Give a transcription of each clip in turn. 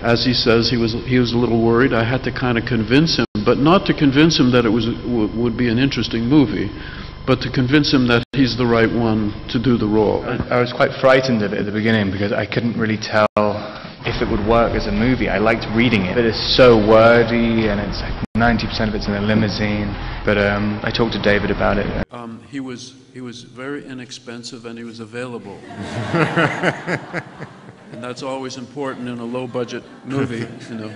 As he says, he was a little worried. I had to kind of convince him, but not to convince him that it would be an interesting movie, but to convince him that he's the right one to do the role. I was quite frightened of it at the beginning because I couldn't really tell if it would work as a movie. I liked reading it, but it's so wordy, and it's like 90% of it's in a limousine. But I talked to David about it. He was very inexpensive, and he was available. And that's always important in a low-budget movie, you know.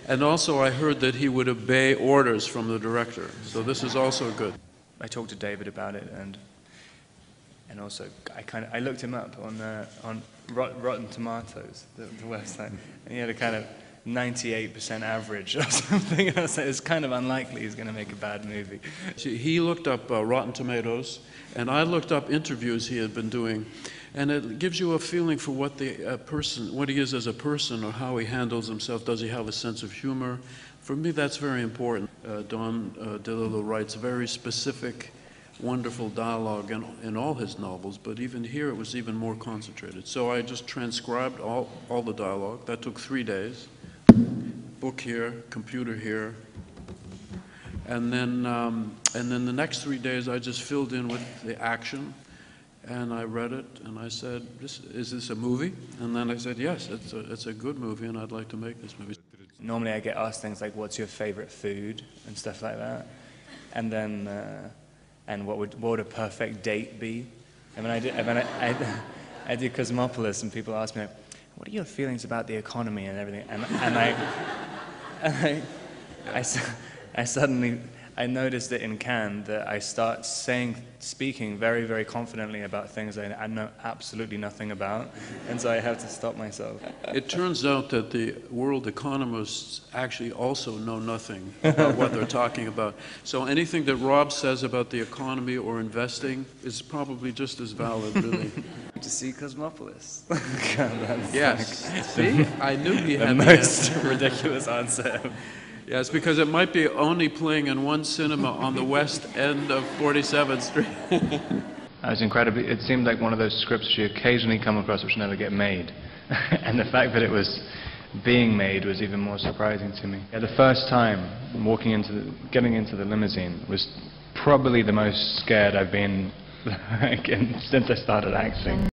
And also, I heard that he would obey orders from the director, so this is also good. I talked to David about it, and also I looked him up on Rotten Tomatoes, the website, and he had a kind of 98% average or something. And I said, it's kind of unlikely he's going to make a bad movie. See, he looked up Rotten Tomatoes, and I looked up interviews he had been doing, and it gives you a feeling for what what he is as a person, or how he handles himself. Does he have a sense of humor? For me, that's very important. Don DeLillo writes very specific, wonderful dialogue in all his novels, but even here it was even more concentrated. So I just transcribed all the dialogue. That took 3 days. Book here, computer here, and then the next 3 days I just filled in with the action, and I read it, and I said, "Is this a movie?" And then I said, "Yes, it's a good movie, and I'd like to make this movie." Normally I get asked things like, "What's your favorite food?" and stuff like that, and then and what would a perfect date be? And when I did Cosmopolis, and people ask me, like, "What are your feelings about the economy and everything?" I suddenly noticed it in Cannes that I start speaking very, very confidently about things I know absolutely nothing about, and so I have to stop myself. It turns out that the world economists actually also know nothing about what they're talking about. So anything that Rob says about the economy or investing is probably just as valid, really. To see Cosmopolis. Yes. See? I knew he had the most ridiculous answer. Yes, because it might be only playing in one cinema on the west end of 47th Street. I was incredibly, it seemed like one of those scripts you occasionally come across which never get made. And the fact that it was being made was even more surprising to me. Yeah, the first time getting into the limousine was probably the most scared I've been since I started acting.